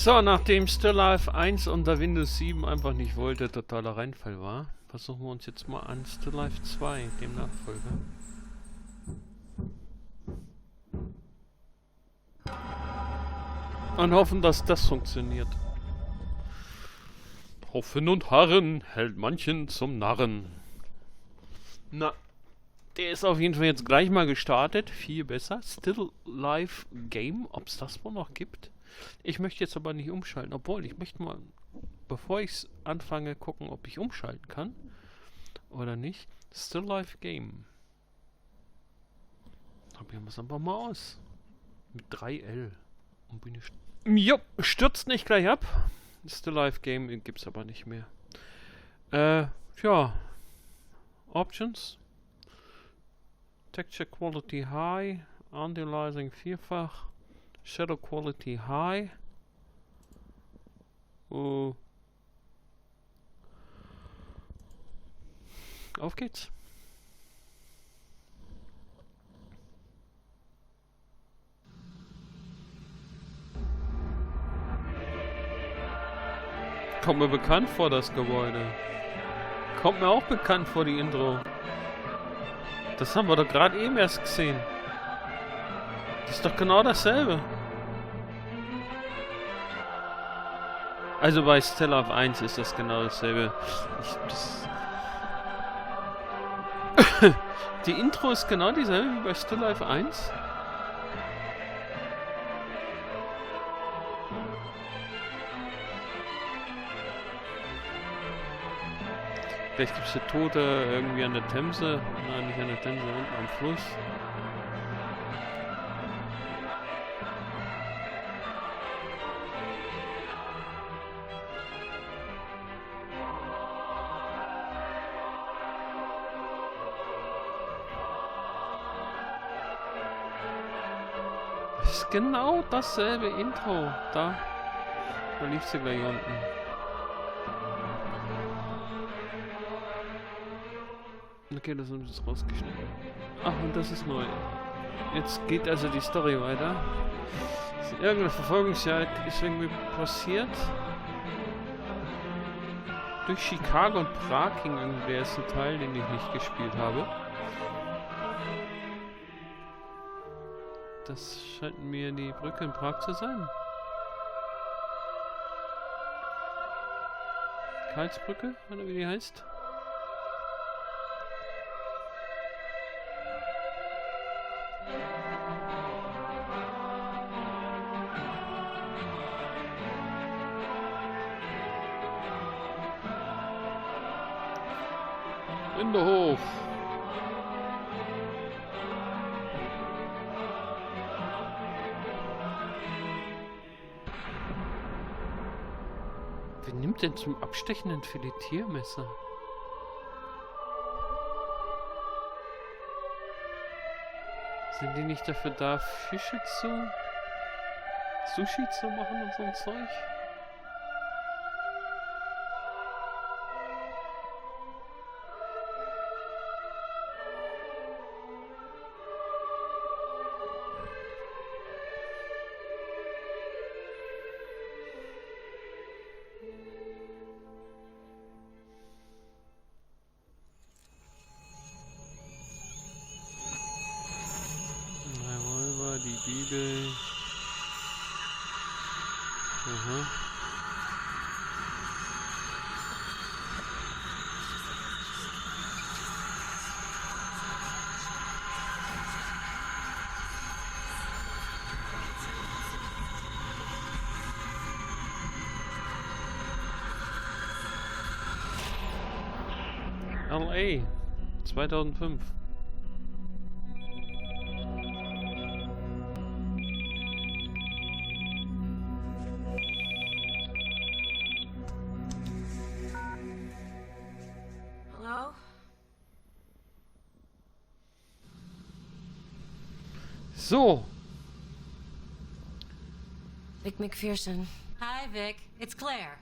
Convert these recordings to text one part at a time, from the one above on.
So, nachdem Still Life 1 unter Windows 7 einfach nicht wollte, totaler Reinfall war, versuchen wir uns jetzt mal an Still Life 2, dem Nachfolger. Und hoffen, dass das funktioniert. Hoffen und Harren hält manchen zum Narren. Na, der ist auf jeden Fall jetzt gleich mal gestartet. Viel besser. Still Life Game, ob es das wohl noch gibt. Ich möchte jetzt aber nicht umschalten, obwohl ich möchte mal, bevor ich es anfange, gucken, ob ich umschalten kann oder nicht. Still Life Game. Probieren wir es einfach mal aus. Mit 3L. Und bin ich jo, stürzt nicht gleich ab. Still Life Game gibt's aber nicht mehr. Ja. Options. Texture Quality High. Anti-Aliasing vierfach. Shadow Quality High. Auf geht's. Kommt mir bekannt vor, das Gebäude. Kommt mir auch bekannt vor, die Intro. Das haben wir doch gerade eben erst gesehen. Das ist doch genau dasselbe. Also bei Still Life 1 ist das genau dasselbe. Die Intro ist genau dieselbe wie bei Still Life 1. Vielleicht gibt es hier Tote irgendwie an der Themse. Nein, nicht an der Themse, unten am Fluss. Das ist genau dasselbe Intro. Da lief sie gleich unten. Okay, das haben wir jetzt rausgeschnitten. Ach, und das ist neu. Jetzt geht also die Story weiter. Irgendeine Verfolgungsjagd ist irgendwie passiert. Durch Chicago und Prag ging irgendwie der erste Teil, den ich nicht gespielt habe. Das scheint mir die Brücke in Prag zu sein. Karlsbrücke, oder wie die heißt. Winde hoch. Wer nimmt denn zum Abstechen ein Filetiermesser? Sind die nicht dafür da, Fische zu... Sushi zu machen und so ein Zeug? Die Bibel. Aha. LA 2005. So. Vic McPherson. Hi, Vic. It's Claire.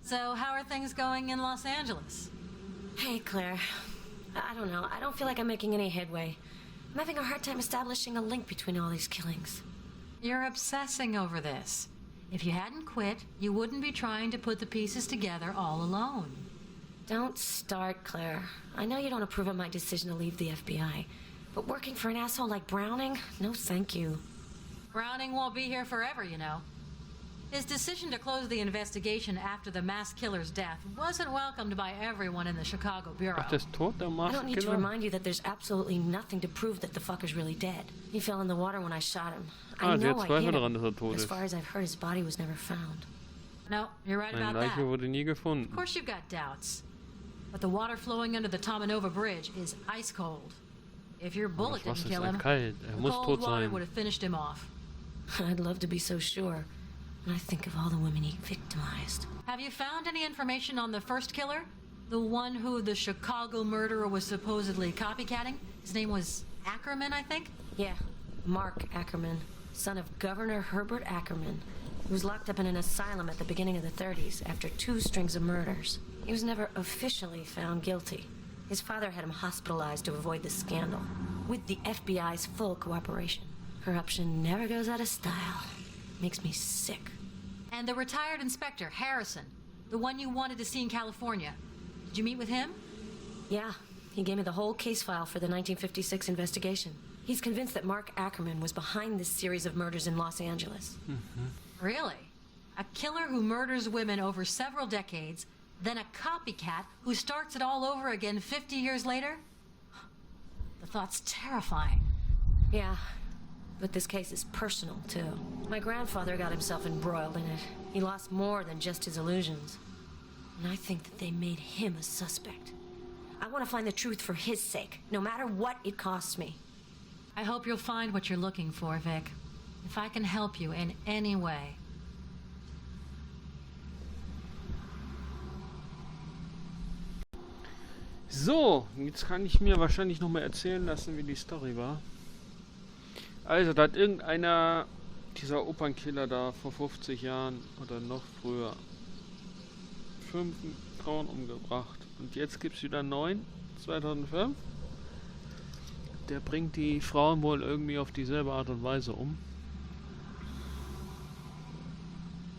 So, how are things going in Los Angeles? Hey, Claire. I don't know. I don't feel like I'm making any headway. I'm having a hard time establishing a link between all these killings. You're obsessing over this. If you hadn't quit, you wouldn't be trying to put the pieces together all alone. Don't start, Claire. I know you don't approve of my decision to leave the FBI, but working for an asshole like Browning? No, thank you. Browning won't be here forever, you know. His decision to close the investigation after the mass killer's death wasn't welcomed by everyone in the Chicago Bureau. Ach, der ist tot, der I don't need to Maskiller? remind you that there's absolutely nothing to prove that the fucker's really dead. He fell in the water when I shot him. Ah, I sie know hat I Zweifel hit daran, him. dass er tot As ist. far as I've heard, his body was never found. No, you're right Eine about that. Leiche wurde nie Of gefunden. course you've got doubts. But the water flowing under the Tomanova Bridge is ice cold. If your bullet Das Wasser didn't ist kill him, eiskalt. Er the muss cold tot water sein. would have finished him off. I'd love to be so sure. When I think of all the women he victimized. Have you found any information on the first killer? The one who the Chicago murderer was supposedly copycatting? His name was Ackerman, I think? Yeah, Mark Ackerman, son of Governor Herbert Ackerman. He was locked up in an asylum at the beginning of the 30s after 2 strings of murders. He was never officially found guilty. His father had him hospitalized to avoid the scandal, with the FBI's full cooperation. Corruption never goes out of style. Makes me sick. And the retired inspector, Harrison, the one you wanted to see in California. Did you meet with him? Yeah, he gave me the whole case file for the 1956 investigation. He's convinced that Mark Ackerman was behind this series of murders in Los Angeles. Really? A killer who murders women over several decades, then a copycat who starts it all over again 50 years later? The thought's terrifying. Yeah, but this case is personal, too. My grandfather got himself embroiled in it. He lost more than just his illusions. And I think that they made him a suspect. I want to find the truth for his sake, no matter what it costs me. I hope you'll find what you're looking for, Vic. If I can help you in any way. So, jetzt kann ich mir wahrscheinlich noch mal erzählen lassen, wie die Story war. Also, da hat irgendeiner, dieser Opernkiller da vor 50 Jahren oder noch früher, 5 Frauen umgebracht. Und jetzt gibt es wieder 9, 2005. Der bringt die Frauen wohl irgendwie auf dieselbe Art und Weise um.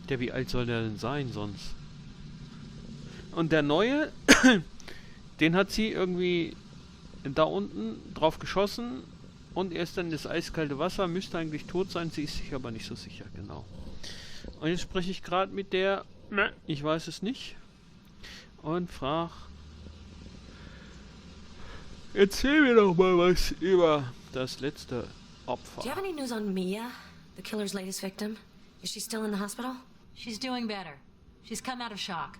Der, wie alt soll der denn sein sonst? Und der Neue, den hat sie irgendwie da unten drauf geschossen und er ist dann in das eiskalte Wasser, müsste eigentlich tot sein, sie ist sich aber nicht so sicher, genau. Und jetzt spreche ich gerade mit der, ich weiß es nicht, und frage, erzähl mir doch mal was über das letzte Opfer. Do you have any news on Mia, the killer's latest victim? Is she still in the hospital? She's doing better. She's come out of shock.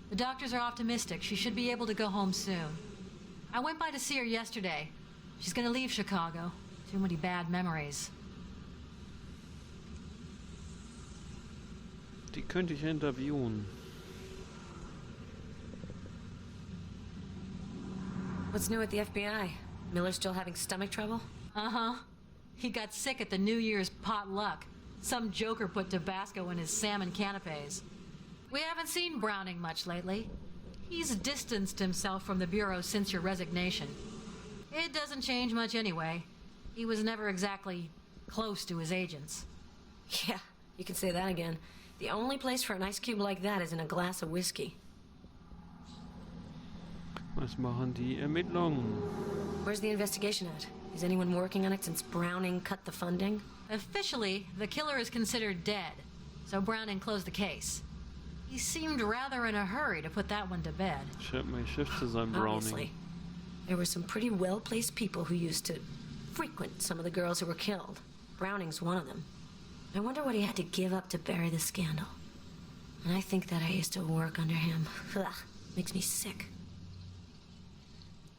The doctors are optimistic. She should be able to go home soon. I went by to see her yesterday. She's gonna leave Chicago. Too many bad memories. Die könnte ich interviewen. What's new at the FBI? Miller still having stomach trouble? Uh-huh. He got sick at the New Year's potluck. Some joker put Tabasco in his salmon canapes. We haven't seen Browning much lately. He's distanced himself from the Bureau since your resignation. It doesn't change much anyway. He was never exactly close to his agents. Yeah, you can say that again. The only place for an ice cube like that is in a glass of whiskey. Was machen die Ermittlungen? Where's the investigation at? Is anyone working on it since Browning cut the funding? Officially, the killer is considered dead, so Browning closed the case. He seemed rather in a hurry to put that one to bed. Scheint mein Chef zu sein, Browning. Obviously. There were some pretty well-placed people who used to frequent some of the girls who were killed. Browning's one of them. I wonder what he had to give up to bury the scandal. And I think that I used to work under him. Ugh, makes me sick.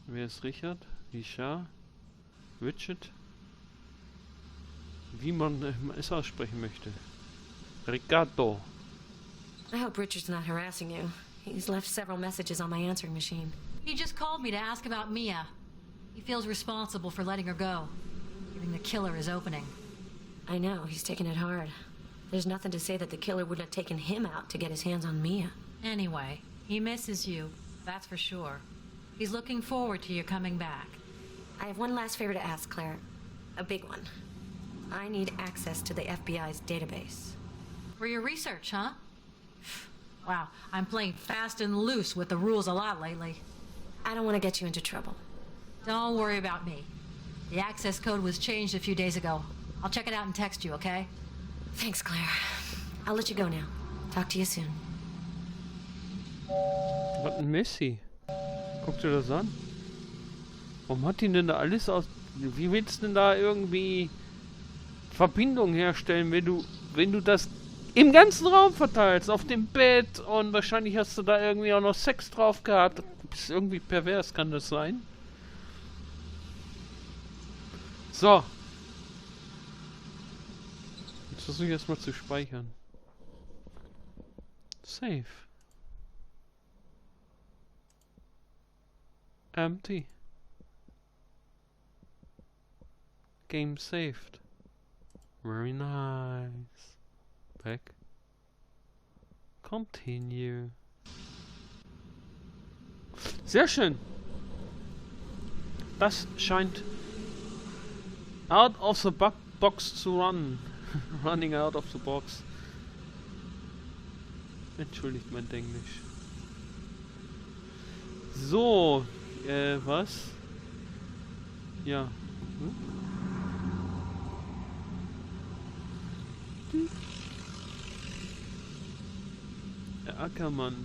Wer ist Richard? Richard? Richard? Wie man es aussprechen möchte. Ricardo. I hope Richard's not harassing you. He's left several messages on my answering machine. He just called me to ask about Mia. He feels responsible for letting her go, giving the killer his opening. I know, he's taking it hard. There's nothing to say that the killer wouldn't have taken him out to get his hands on Mia. Anyway, he misses you, that's for sure. He's looking forward to you coming back. I have one last favor to ask, Claire. A big one. I need access to the FBI's database. For your research, huh? Wow, I'm playing fast and loose with the rules a lot lately. I don't want to get you into trouble. Don't worry about me. The access code was changed a few days ago. I'll check it out and text you, okay? Thanks, Claire. I'll let you go now. Talk to you soon. Was ein Messi. Guck dir das an. Warum hat die denn da alles aus... Wie willst du denn da irgendwie Verbindung herstellen, wenn du das im ganzen Raum verteilst, auf dem Bett, und wahrscheinlich hast du da irgendwie auch noch Sex drauf gehabt. Du bist irgendwie pervers, kann das sein? So. Jetzt versuche ich erstmal zu speichern. Save. Empty. Game saved. Very nice. Back. Continue. Sehr schön. Das scheint out of the box zu run. Running out of the box. Entschuldigt mein Englisch. So, was? Ja. Ackermann.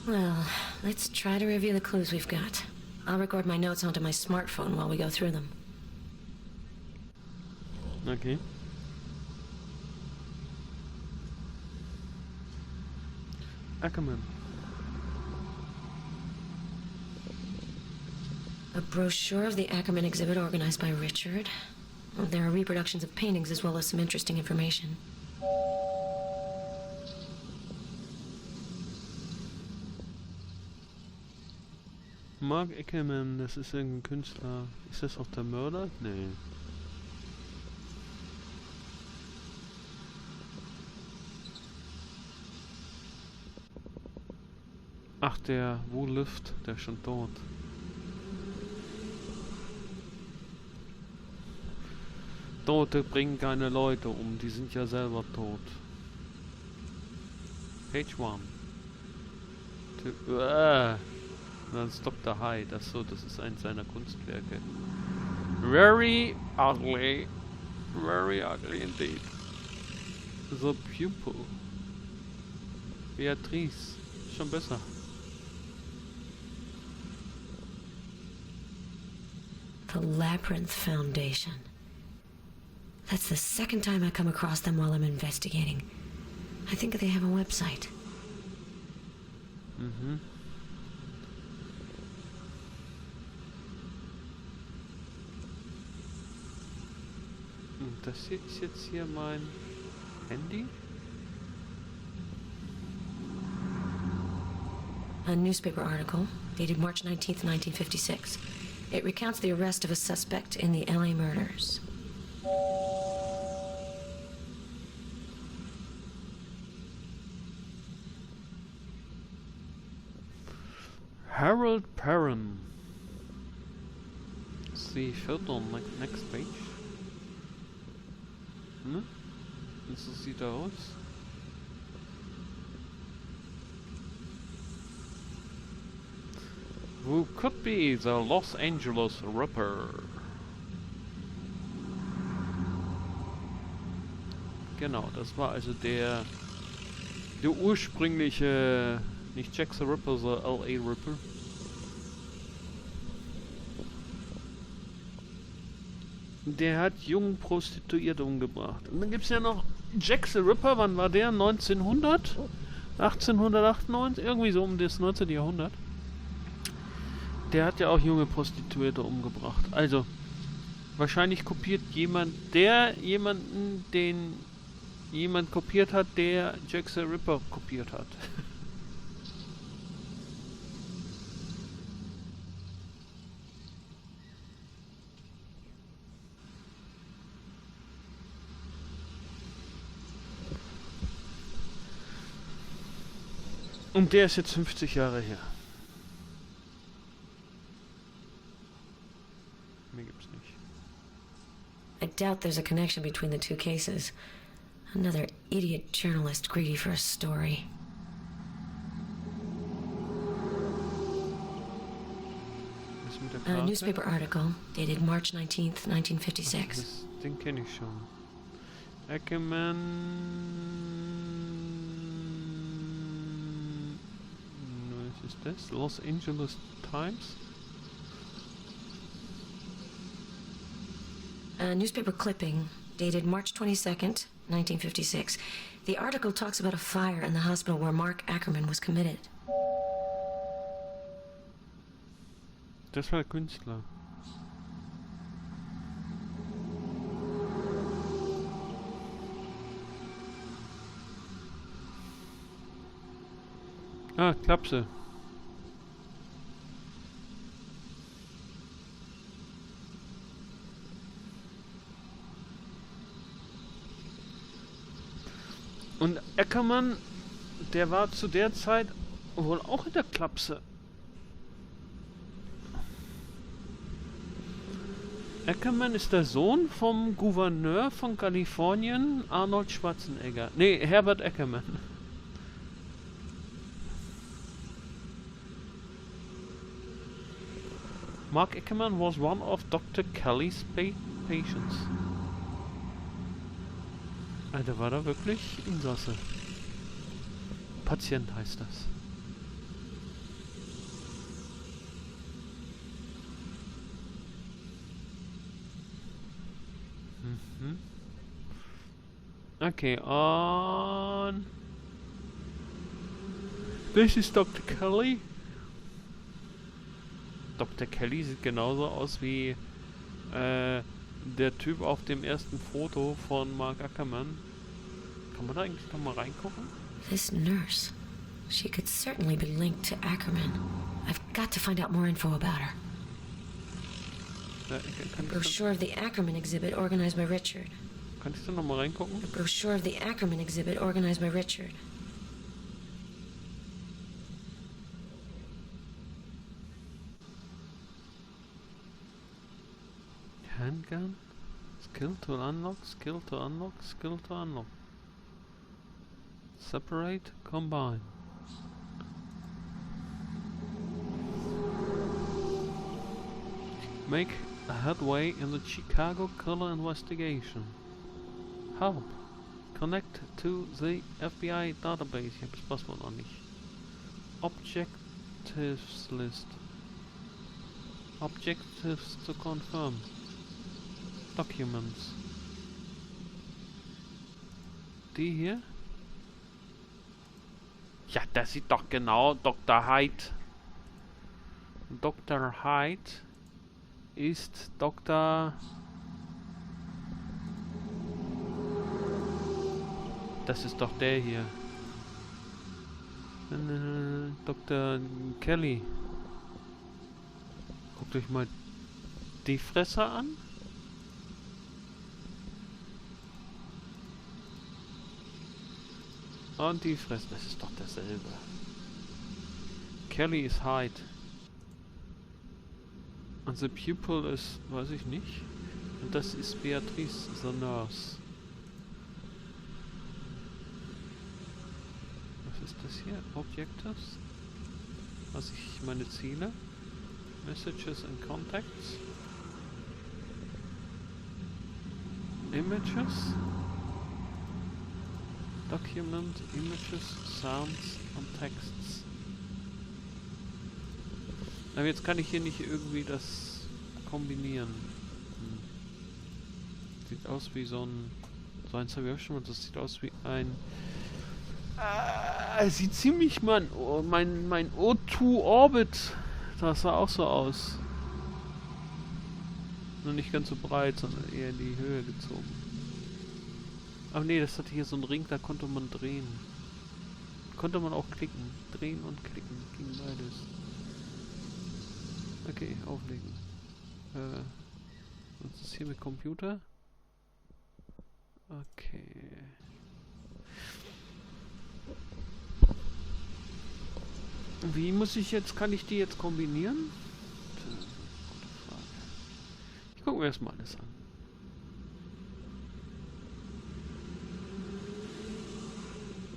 Well, let's try to review the clues we've got. I'll record my notes onto my smartphone while we go through them. Okay. Ackermann. A brochure of the Ackerman exhibit organized by Richard. There are reproductions of paintings as well as some interesting information. Mark Ackerman, das ist irgendein Künstler. Ist das auch der Mörder? Nee. Ach, der Woollift, der ist schon tot. Tote bringen keine Leute um, die sind ja selber tot. Page 1. Dann ist Dr. Hyde, das ist eins seiner Kunstwerke. Very ugly indeed. The Pupil. Beatrice, schon besser. The Labyrinth Foundation. That's the second time I come across them while I'm investigating. I think they have a website. Mhm. Und das hier ist jetzt hier mein Handy? A newspaper article dated March 19th, 1956. It recounts the arrest of a suspect in the LA murders. Harold Perrin. See photo on next page. Ne? Und so sieht er aus. Who could be the Los Angeles Ripper? Genau, das war also der ursprüngliche, nicht Jack the Ripper, the LA Ripper. Der hat jungen Prostituierte umgebracht. Und dann gibt es ja noch Jack the Ripper, wann war der? 1900? 1898? Irgendwie so um das 19. Jahrhundert. Der hat ja auch junge Prostituierte umgebracht. Also, wahrscheinlich kopiert jemand, den jemand kopiert hat, der Jack the Ripper kopiert hat. Und der ist jetzt 50 Jahre her. Mehr gibt's nicht. I doubt there's a connection between the two cases. Another idiot journalist greedy for a story. Was mit der A Karte? newspaper article dated March 19th, 1956. Den kenne ich schon. Ackerman. Was ist das? Los Angeles Times? A newspaper clipping dated March 22nd, 1956. The article talks about a fire in the hospital where Mark Ackerman was committed. Das war der Künstler. Ah, Klapse. Und Ackerman, der war zu der Zeit wohl auch in der Klapse. Ackerman ist der Sohn vom Gouverneur von Kalifornien, Arnold Schwarzenegger. Nee, Herbert Ackerman. Mark Ackerman was one of Dr. Kelly's patients. Der war da wirklich Insasse. Patient heißt das. Okay, und das ist Dr. Kelly. Dr. Kelly sieht genauso aus wie der Typ auf dem ersten Foto von Mark Ackerman. Kann man da eigentlich noch mal reingucken? This nurse. She could certainly be linked to Ackerman. I've got to find out more info about her. Brochure of the Ackerman exhibit organized by Richard. Kann ich da noch mal reingucken? A brochure of the Ackerman exhibit organized by Richard. Handgun? Skill to unlock, skill to unlock, skill to unlock. Separate, combine. Make a headway in the Chicago killer investigation. Help. Connect to the FBI database. Ich habe das Passwort noch nicht. Objectives list. Objectives to confirm. Documents. Die hier? Ja, das sieht doch genau Dr. Hyde. Dr. Hyde ist Dr. Das ist doch der hier. Dr. Kelly. Guckt euch mal die Fresse an. Und die Fresse, das ist doch dasselbe. Kelly ist Hyde. Und the pupil ist, weiß ich nicht. Und das ist Beatrice, the nurse. Was ist das hier? Objectives? Was ich meine Ziele? Messages and contacts? Images? Document, Images, Sounds und Texts. Aber jetzt kann ich hier nicht irgendwie das kombinieren. Sieht aus wie so ein... So eins habe ich auch schon mal. Das sieht aus wie ein... sieht ziemlich mein O2 Orbit. Das sah auch so aus. Nur nicht ganz so breit, sondern eher in die Höhe gezogen. Aber nee, das hatte hier so einen Ring, da konnte man drehen. Konnte man auch klicken. Drehen und klicken. Ging beides. Okay, auflegen. Was ist hier mit Computer? Okay. Wie muss ich jetzt, kann ich die jetzt kombinieren? Gute Frage. Ich gucke mir erstmal alles an.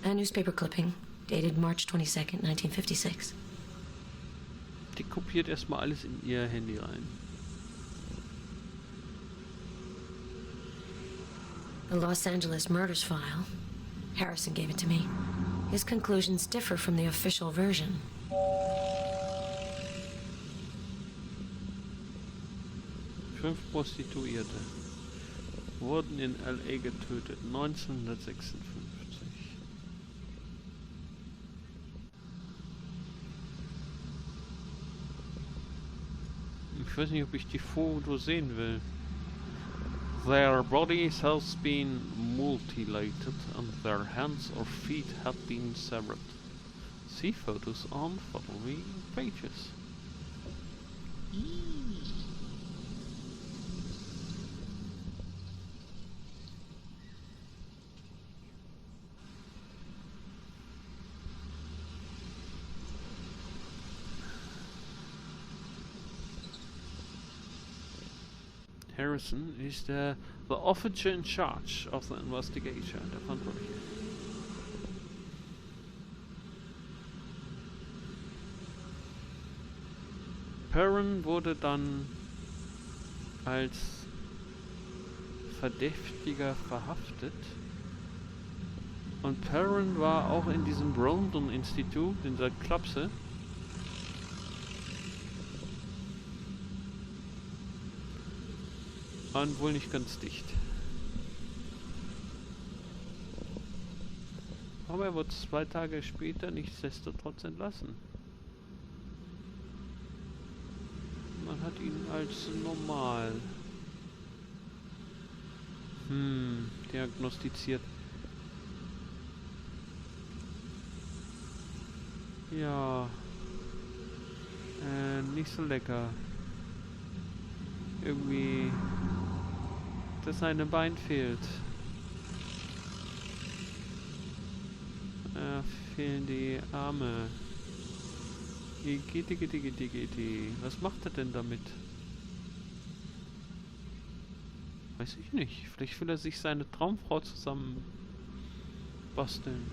A newspaper clipping, dated March 22nd, 1956. Die kopiert erstmal alles in ihr Handy rein. The Los Angeles murders file. Harrison gave it to me. His conclusions differ from the official version. Fünf Prostituierte wurden in L.A. getötet, 1956. Ich weiß nicht, ob ich die Foto sehen will. Their bodies have been mutilated and their hands or feet have been severed. See photos on following pages. Harrison is the officer in charge of the investigation, der Verantwortliche. Perrin wurde dann als Verdächtiger verhaftet. Und Perrin war auch in diesem Brandon-Institut, in der Klapse. Und wohl nicht ganz dicht. Aber er wurde 2 Tage später nichtsdestotrotz entlassen. Man hat ihn als normal diagnostiziert. Ja. Nicht so lecker. Irgendwie das eine Bein fehlt. Fehlen die Arme. Gitti. Was macht er denn damit? Weiß ich nicht. Vielleicht will er sich seine Traumfrau zusammen basteln.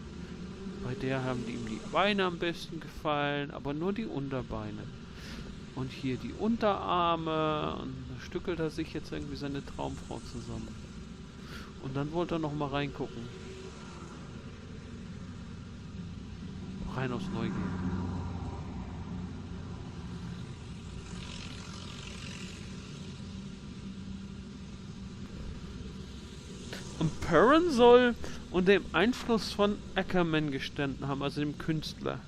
Bei der haben ihm die Beine am besten gefallen, aber nur die Unterbeine. Und hier die Unterarme, und da stückelt er sich jetzt irgendwie seine Traumfrau zusammen. Und dann wollte er noch mal reingucken. Rein aus Neugier. Und Perrin soll unter dem Einfluss von Ackerman gestanden haben, also dem Künstler.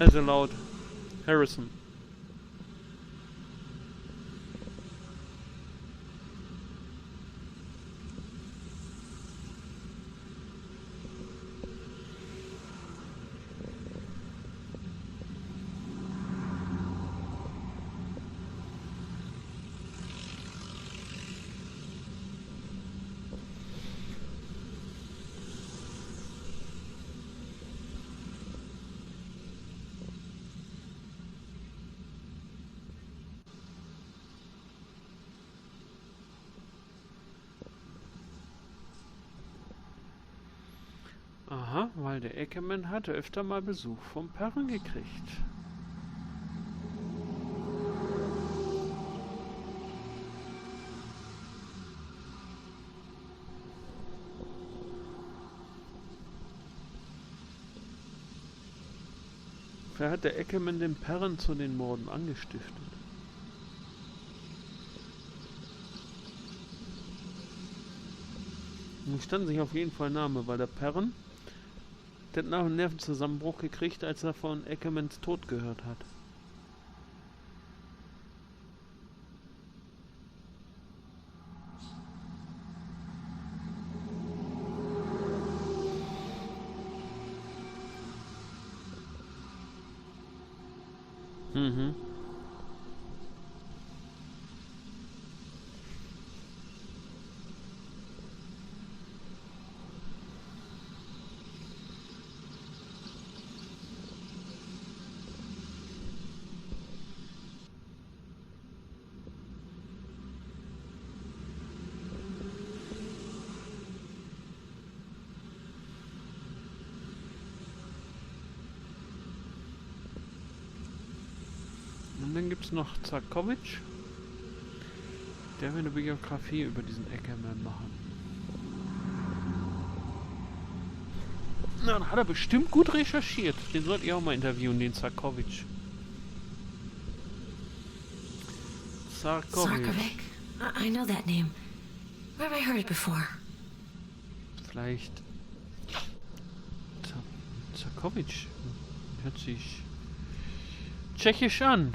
Also laut Harrison. Aha, weil der Ackerman hatte öfter mal Besuch vom Perrin gekriegt. Wer hat der Ackerman den Perrin zu den Morden angestiftet? Nun stand sich auf jeden Fall Name, weil der Perrin, der hat nach einem Nervenzusammenbruch gekriegt, als er von Ackermans Tod gehört hat. Mhm. dann gibt es noch Zarkowitsch. Der will eine Biografie über diesen Ackerman machen. Na, dann hat er bestimmt gut recherchiert. Den sollt ihr auch mal interviewen, den Zarkowitsch. Zarkovic. I know that name. Where have I heard it before? Vielleicht... Zarkowitsch. Hört sich tschechisch an.